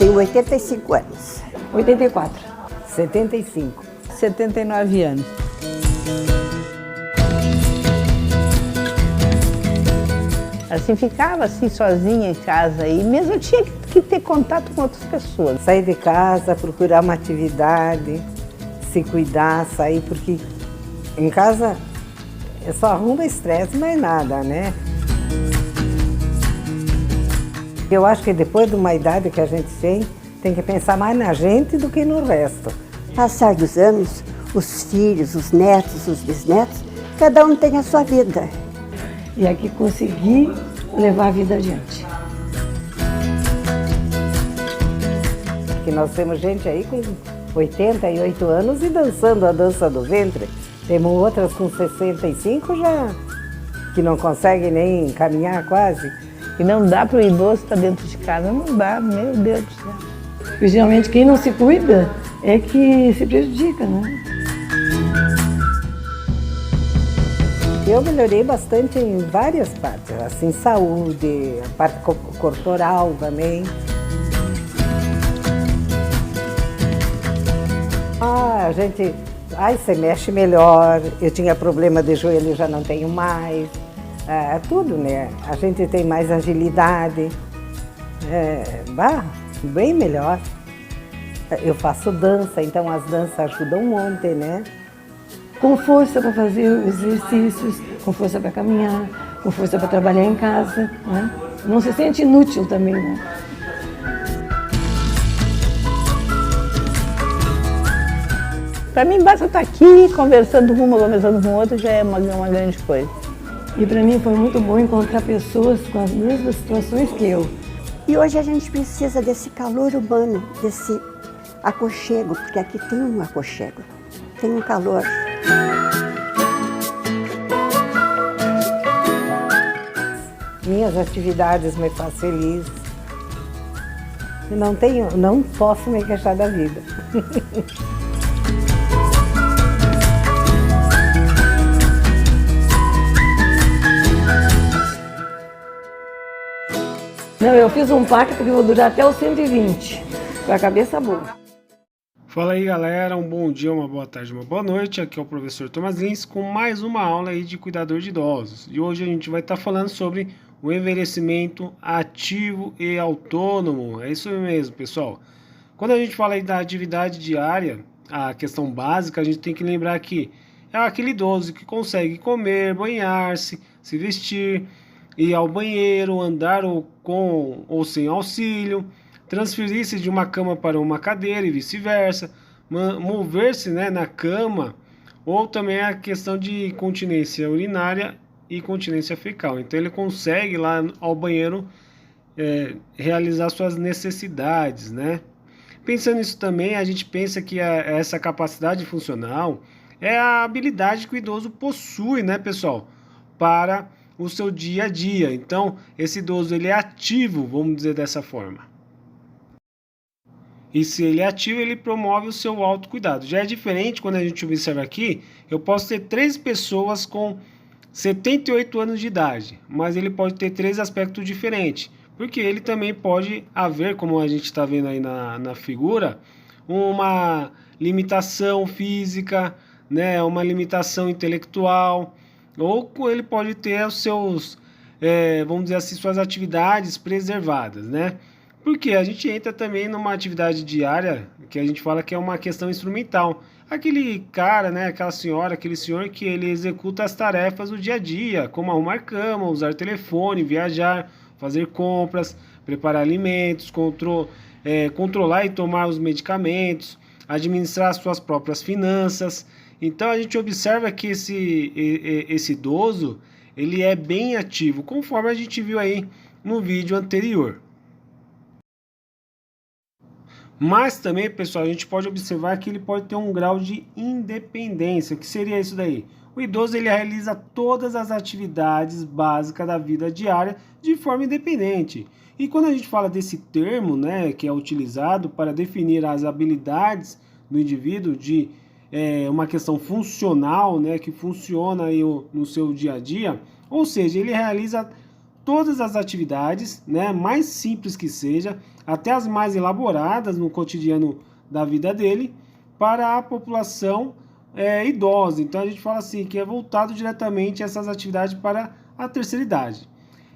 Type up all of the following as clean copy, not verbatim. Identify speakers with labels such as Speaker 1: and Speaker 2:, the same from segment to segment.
Speaker 1: tenho 85 anos.
Speaker 2: 84.
Speaker 3: 75.
Speaker 4: 79 anos. Assim, ficava assim sozinha em casa e mesmo eu tinha que ter contato com outras pessoas.
Speaker 3: Sair de casa, procurar uma atividade, se cuidar, sair, porque em casa é só arruma estresse, mais nada, né? Eu acho que depois de uma idade que a gente tem que pensar mais na gente do que no resto.
Speaker 1: Passar dos anos, os filhos, os netos, os bisnetos, cada um tem a sua vida.
Speaker 2: E aqui consegui levar a vida adiante.
Speaker 3: Que nós temos gente aí com 88 anos e dançando a dança do ventre. Temos outras com 65 já, que não conseguem nem caminhar quase.
Speaker 4: E não dá para o idoso estar dentro de casa, não dá, meu Deus do céu.
Speaker 2: Porque geralmente quem não se cuida é que se prejudica, né?
Speaker 3: Eu melhorei bastante em várias partes, assim, saúde, a parte corporal também. Você mexe melhor, eu tinha problema de joelho, já não tenho mais. Tudo, né? A gente tem mais agilidade, bem melhor. Eu faço dança, então as danças ajudam um monte, né?
Speaker 2: Com força para fazer exercícios, com força para caminhar, com força para trabalhar em casa, né? Não se sente inútil também, né?
Speaker 4: Para mim basta estar aqui conversando com uma, conversando com outra, já é uma grande coisa.
Speaker 2: E para mim foi muito bom encontrar pessoas com as mesmas situações que eu.
Speaker 1: E hoje a gente precisa desse calor humano, desse aconchego, porque aqui tem um aconchego, tem um calor.
Speaker 3: Minhas atividades me fazem feliz. Não posso me queixar da vida.
Speaker 2: Não, eu fiz um pacto que vou durar até os 120, com a cabeça boa.
Speaker 5: Fala aí galera, um bom dia, uma boa tarde, uma boa noite. Aqui é o professor Thomas Lins com mais uma aula aí de cuidador de idosos. E hoje a gente vai estar falando sobre o envelhecimento ativo e autônomo. É isso mesmo, pessoal. Quando a gente fala aí da atividade diária, a questão básica, a gente tem que lembrar que é aquele idoso que consegue comer, banhar-se, se vestir, ir ao banheiro, andar com ou sem auxílio, transferir-se de uma cama para uma cadeira e vice-versa, mover-se, né, na cama, ou também a questão de continência urinária e continência fecal. Então ele consegue lá ao banheiro realizar suas necessidades, né? Pensando nisso também, a gente pensa que essa capacidade funcional é a habilidade que o idoso possui, né, pessoal, para o seu dia a dia. Então esse idoso ele é ativo, vamos dizer dessa forma. E se ele é ativo, ele promove o seu autocuidado. Já é diferente quando a gente observa aqui, eu posso ter 3 pessoas com 78 anos de idade, mas ele pode ter 3 aspectos diferentes, porque ele também pode haver, como a gente está vendo aí na figura, uma limitação física, né, uma limitação intelectual, ou ele pode ter os seus, vamos dizer assim, suas atividades preservadas, né? Porque a gente entra também numa atividade diária que a gente fala que é uma questão instrumental. Aquele cara, né, aquela senhora, aquele senhor que ele executa as tarefas do dia a dia, como arrumar cama, usar telefone, viajar, fazer compras, preparar alimentos, controlar e tomar os medicamentos, administrar suas próprias finanças. Então a gente observa que esse idoso, ele é bem ativo, conforme a gente viu aí no vídeo anterior. Mas também, pessoal, a gente pode observar que ele pode ter um grau de independência. O que seria isso daí? O idoso ele realiza todas as atividades básicas da vida diária de forma independente. E quando a gente fala desse termo, né, que é utilizado para definir as habilidades do indivíduo de uma questão funcional, né, que funciona aí no seu dia a dia, ou seja, ele realiza todas as atividades, né, mais simples que seja, até as mais elaboradas no cotidiano da vida dele, para a população idosa. Então a gente fala assim, que é voltado diretamente essas atividades para a terceira idade.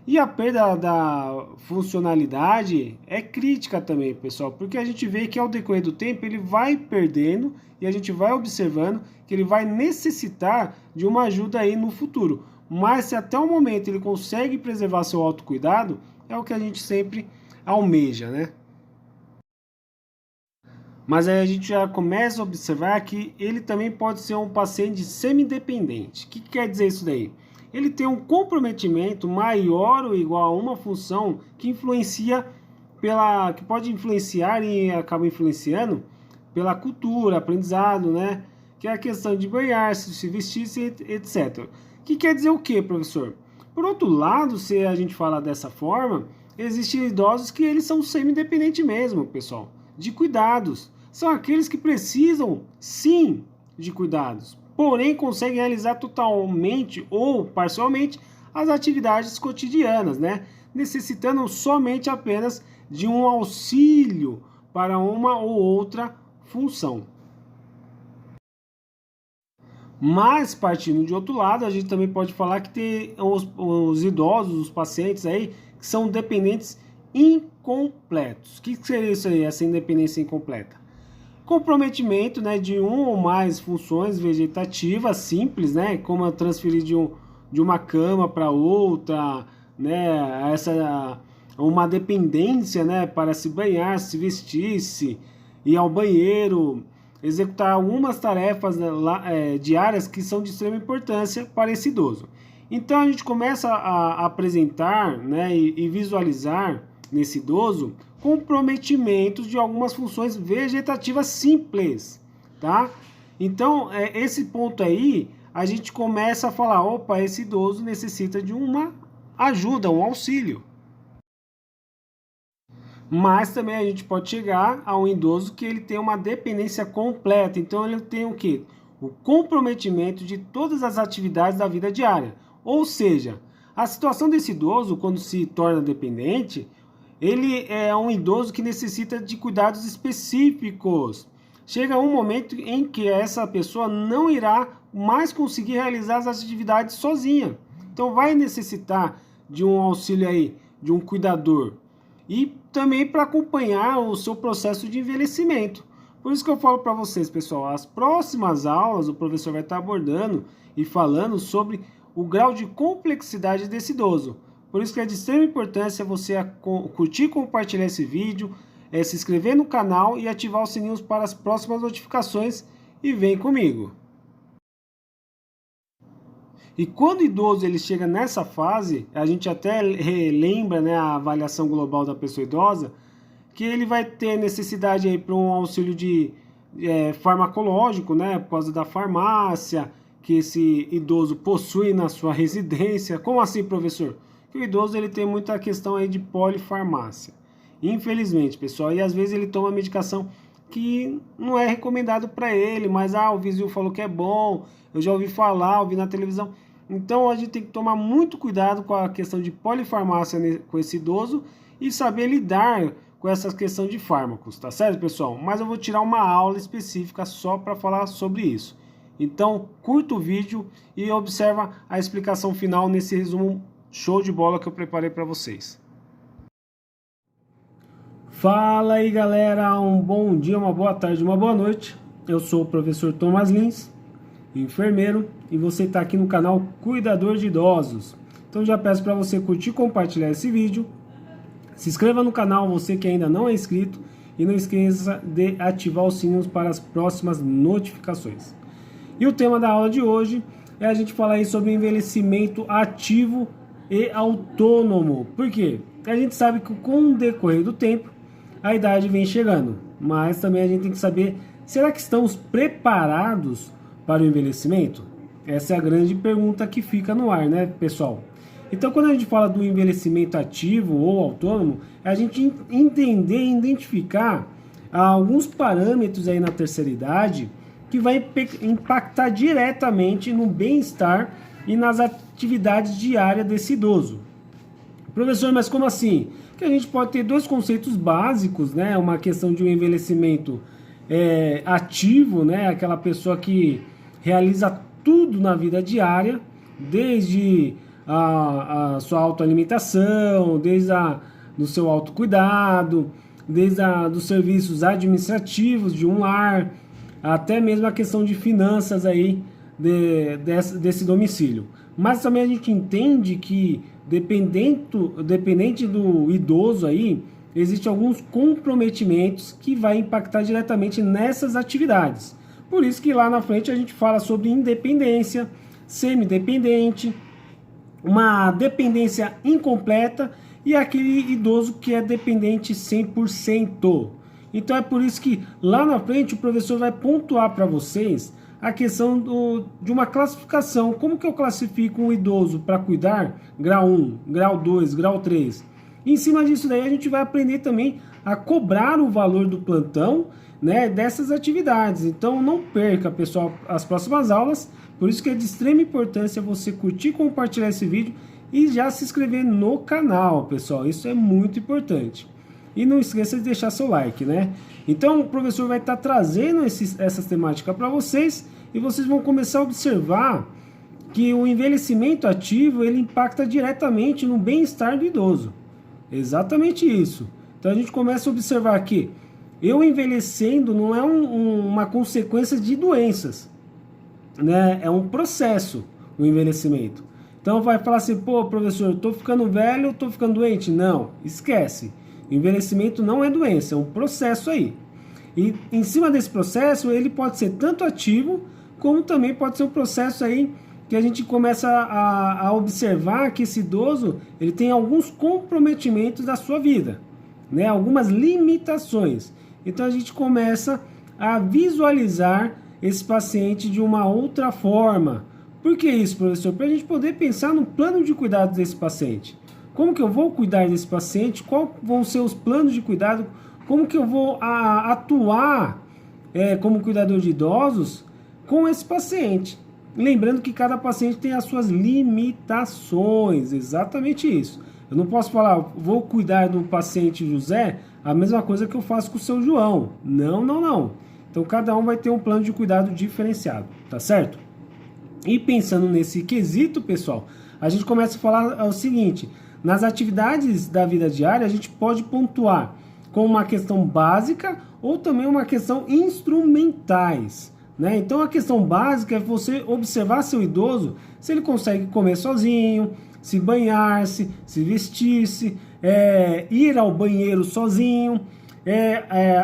Speaker 5: E a perda da funcionalidade é crítica também, pessoal, porque a gente vê que ao decorrer do tempo ele vai perdendo e a gente vai observando que ele vai necessitar de uma ajuda aí no futuro. Mas se até o momento ele consegue preservar seu autocuidado, é o que a gente sempre almeja, né? Mas aí a gente já começa a observar que ele também pode ser um paciente semi-dependente. O que quer dizer isso daí? Ele tem um comprometimento maior ou igual a uma função que influencia que pode influenciar e acaba influenciando pela cultura, aprendizado, né? Que é a questão de banhar, se vestir, etc. Que quer dizer o que, professor? Por outro lado, se a gente falar dessa forma, existem idosos que eles são semi-dependentes mesmo, pessoal, de cuidados. São aqueles que precisam, sim, de cuidados, porém conseguem realizar totalmente ou parcialmente as atividades cotidianas, né? Necessitando somente apenas de um auxílio para uma ou outra função. Mas, partindo de outro lado, a gente também pode falar que tem os idosos, os pacientes aí, que são dependentes incompletos. O que seria isso aí, essa independência incompleta? Comprometimento, né, de uma ou mais funções vegetativas simples, né, como transferir de uma cama para outra, né, uma dependência, né, para se banhar, se vestir-se, ir ao banheiro, executar algumas tarefas diárias que são de extrema importância para esse idoso. Então a gente começa a apresentar, né, e visualizar nesse idoso comprometimentos de algumas funções vegetativas simples, tá? Então, esse ponto aí, a gente começa a falar, opa, esse idoso necessita de uma ajuda, um auxílio. Mas também a gente pode chegar a um idoso que ele tem uma dependência completa, então ele tem o quê? O comprometimento de todas as atividades da vida diária. Ou seja, a situação desse idoso, quando se torna dependente, ele é um idoso que necessita de cuidados específicos. Chega um momento em que essa pessoa não irá mais conseguir realizar as atividades sozinha. Então vai necessitar de um auxílio aí, de um cuidador. E também para acompanhar o seu processo de envelhecimento. Por isso que eu falo para vocês, pessoal, as próximas aulas o professor vai estar abordando e falando sobre o grau de complexidade desse idoso. Por isso que é de extrema importância você curtir e compartilhar esse vídeo, se inscrever no canal e ativar os sininhos para as próximas notificações e vem comigo. E quando o idoso ele chega nessa fase, a gente até relembra, né, a avaliação global da pessoa idosa, que ele vai ter necessidade aí para um auxílio de farmacológico, né, por causa da farmácia que esse idoso possui na sua residência. Como assim, professor? Que o idoso ele tem muita questão aí de polifarmácia. Infelizmente, pessoal, e às vezes ele toma medicação que não é recomendado para ele, mas o vizinho falou que é bom, eu já ouvi falar, ouvi na televisão. Então a gente tem que tomar muito cuidado com a questão de polifarmácia com esse idoso e saber lidar com essa questão de fármacos, tá certo, pessoal? Mas eu vou tirar uma aula específica só para falar sobre isso. Então, curta o vídeo e observa a explicação final nesse resumo show de bola que eu preparei para vocês. Fala aí, galera, um bom dia, uma boa tarde, uma boa noite. Eu sou o professor Thomas Lins, enfermeiro, e você está aqui no canal Cuidador de Idosos. Então já peço para você curtir e compartilhar esse vídeo. Se inscreva no canal, você que ainda não é inscrito, e não esqueça de ativar os sininhos para as próximas notificações. E o tema da aula de hoje é a gente falar aí sobre envelhecimento ativo e autônomo. Por quê? A gente sabe que com o decorrer do tempo, a idade vem chegando, mas também a gente tem que saber, será que estamos preparados para o envelhecimento? Essa é a grande pergunta que fica no ar, né, pessoal? Então, quando a gente fala do envelhecimento ativo ou autônomo, é a gente entender e identificar alguns parâmetros aí na terceira idade que vai impactar diretamente no bem-estar e nas atividades diárias desse idoso. Professor, mas como assim? Que a gente pode ter dois conceitos básicos, né? Uma questão de um envelhecimento ativo, né? Aquela pessoa que realiza tudo na vida diária, desde a sua autoalimentação, desde do seu autocuidado, desde dos serviços administrativos de um lar, até mesmo a questão de finanças aí desse domicílio. Mas também a gente entende que dependente do idoso aí, existem alguns comprometimentos que vai impactar diretamente nessas atividades. Por isso que lá na frente a gente fala sobre independência, semidependente, uma dependência incompleta e aquele idoso que é dependente 100%. Então é por isso que lá na frente o professor vai pontuar para vocês a questão de uma classificação. Como que eu classifico um idoso para cuidar? Grau 1, grau 2, grau 3. E em cima disso daí a gente vai aprender também a cobrar o valor do plantão, né, dessas atividades. Então não perca, pessoal, as próximas aulas. Por isso que é de extrema importância você curtir, compartilhar esse vídeo e já se inscrever no canal, pessoal. Isso é muito importante. E não esqueça de deixar seu like, né? Então o professor vai estar trazendo essas temáticas para vocês e vocês vão começar a observar que o envelhecimento ativo ele impacta diretamente no bem-estar do idoso. Exatamente isso. Então a gente começa a observar que eu envelhecendo não é uma consequência de doenças, né? É um processo o envelhecimento. Então vai falar assim, pô, professor, eu tô ficando velho, eu tô ficando doente? Não, esquece. Envelhecimento não é doença, é um processo aí. E em cima desse processo, ele pode ser tanto ativo, como também pode ser um processo aí que a gente começa a observar que esse idoso, ele tem alguns comprometimentos da sua vida, né? Algumas limitações. Então a gente começa a visualizar esse paciente de uma outra forma. Por que isso, professor? Para a gente poder pensar no plano de cuidado desse paciente. Como que eu vou cuidar desse paciente? Quais vão ser os planos de cuidado? Como que eu vou atuar como cuidador de idosos com esse paciente? Lembrando que cada paciente tem as suas limitações, exatamente isso. Eu não posso falar, vou cuidar do paciente José, a mesma coisa que eu faço com o seu João. Não, não, não. Então cada um vai ter um plano de cuidado diferenciado, tá certo? E pensando nesse quesito, pessoal, a gente começa a falar o seguinte: nas atividades da vida diária, a gente pode pontuar com uma questão básica ou também uma questão instrumentais, né? Então a questão básica é você observar seu idoso, se ele consegue comer sozinho, se banhar-se, se vestir-se, ir ao banheiro sozinho,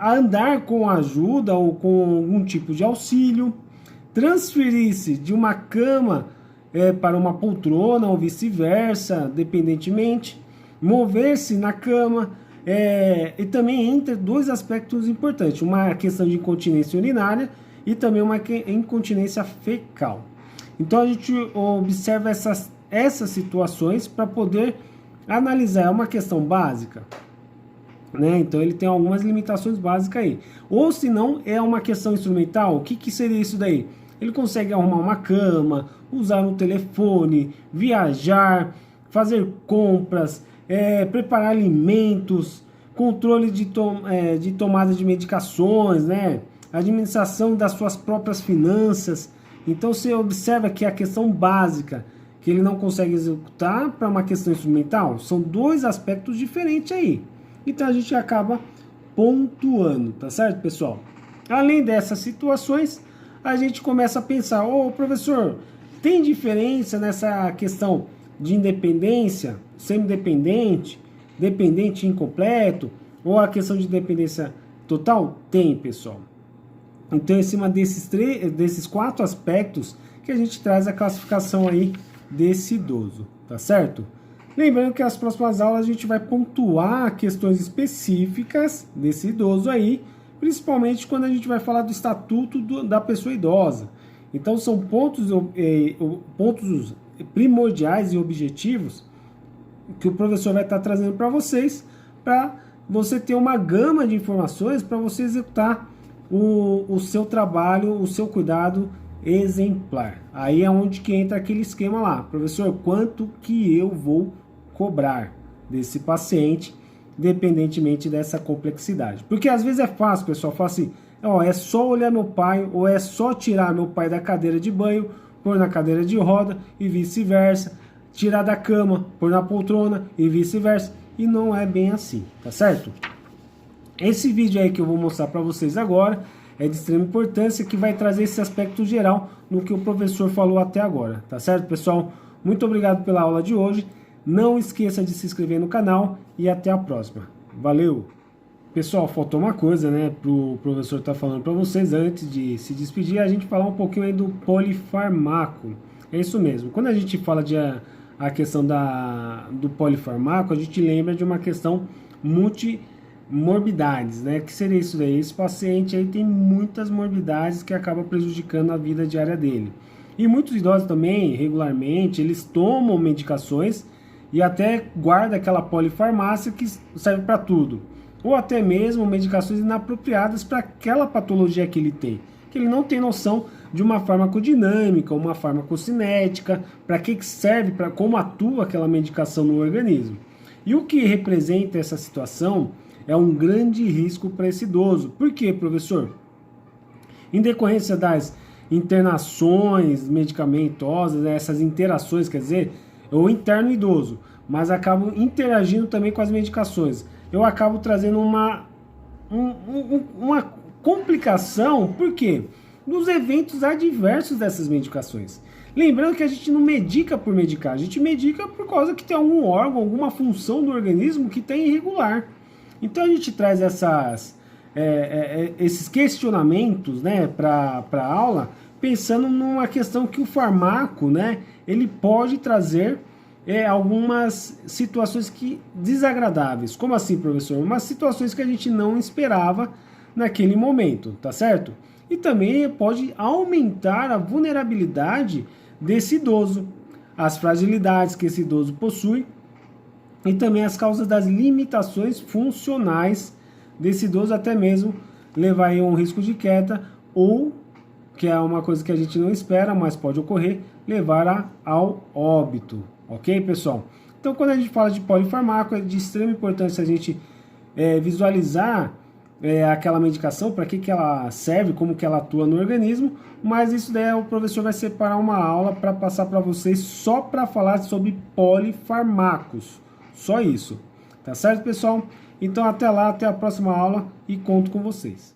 Speaker 5: andar com ajuda ou com algum tipo de auxílio, transferir-se de uma cama para uma poltrona ou vice-versa, dependentemente, mover-se na cama, e também entre dois aspectos importantes, uma questão de incontinência urinária e também uma incontinência fecal. Então a gente observa essas situações para poder analisar. É uma questão básica, né? Então ele tem algumas limitações básicas aí. Ou se não, é uma questão instrumental. O que seria isso daí? Ele consegue arrumar uma cama, usar um telefone, viajar, fazer compras, preparar alimentos, controle de tomada de medicações, né? Administração das suas próprias finanças. Então você observa que a questão básica que ele não consegue executar para uma questão instrumental são dois aspectos diferentes aí. Então a gente acaba pontuando, tá certo, pessoal? Além dessas situações, a gente começa a pensar, professor, tem diferença nessa questão de independência, semidependente, dependente incompleto, ou a questão de dependência total? Tem, pessoal. Então, em cima desses 4 aspectos que a gente traz a classificação aí desse idoso, tá certo? Lembrando que as próximas aulas a gente vai pontuar questões específicas desse idoso aí, principalmente quando a gente vai falar do estatuto da pessoa idosa. Então são pontos primordiais e objetivos que o professor vai estar trazendo para vocês, para você ter uma gama de informações para você executar o seu trabalho, o seu cuidado exemplar. Aí é onde que entra aquele esquema lá, professor, quanto que eu vou cobrar? desse paciente, independentemente dessa complexidade. Porque às vezes é fácil, pessoal, fala assim, ó, é só olhar meu pai, ou é só tirar meu pai da cadeira de banho, pôr na cadeira de roda e vice-versa, tirar da cama, pôr na poltrona e vice-versa, e não é bem assim, tá certo? Esse vídeo aí que eu vou mostrar para vocês agora é de extrema importância, que vai trazer esse aspecto geral no que o professor falou até agora, tá certo, pessoal? Muito obrigado pela aula de hoje, não esqueça de se inscrever no canal e até a próxima. Valeu! Pessoal, faltou uma coisa, né, pro professor estar falando para vocês antes de se despedir, a gente falar um pouquinho aí do polifarmaco. É isso mesmo, quando a gente fala de a questão do polifarmaco, a gente lembra de uma questão multimorbidades, né, que seria isso daí, esse paciente aí tem muitas morbidades que acabam prejudicando a vida diária dele. E muitos idosos também, regularmente, eles tomam medicações e até guardam aquela polifarmácia que serve para tudo. Ou até mesmo medicações inapropriadas para aquela patologia que ele tem. Que ele não tem noção de uma farmacodinâmica, uma farmacocinética, para que serve, para como atua aquela medicação no organismo. E o que representa essa situação é um grande risco para esse idoso. Por quê, professor? Em decorrência das internações medicamentosas, essas interações, quer dizer, eu interno idoso, mas acabo interagindo também com as medicações. Eu acabo trazendo uma complicação, por quê? Dos eventos adversos dessas medicações. Lembrando que a gente não medica por medicar, a gente medica por causa que tem algum órgão, alguma função do organismo que está irregular. Então a gente traz esses questionamentos, né, para a aula, pensando numa questão que o farmaco, né, ele pode trazer algumas situações desagradáveis. Como assim, professor? Umas situações que a gente não esperava naquele momento, tá certo? E também pode aumentar a vulnerabilidade desse idoso, as fragilidades que esse idoso possui e também as causas das limitações funcionais desse idoso, até mesmo levar a um risco de queda ou, que é uma coisa que a gente não espera, mas pode ocorrer, levar ao óbito. Ok, pessoal? Então, quando a gente fala de polifarmaco, é de extrema importância a gente visualizar aquela medicação, para que ela serve, como que ela atua no organismo, mas isso daí o professor vai separar uma aula para passar para vocês só para falar sobre polifarmacos. Só isso. Tá certo, pessoal? Então, até lá, até a próxima aula e conto com vocês.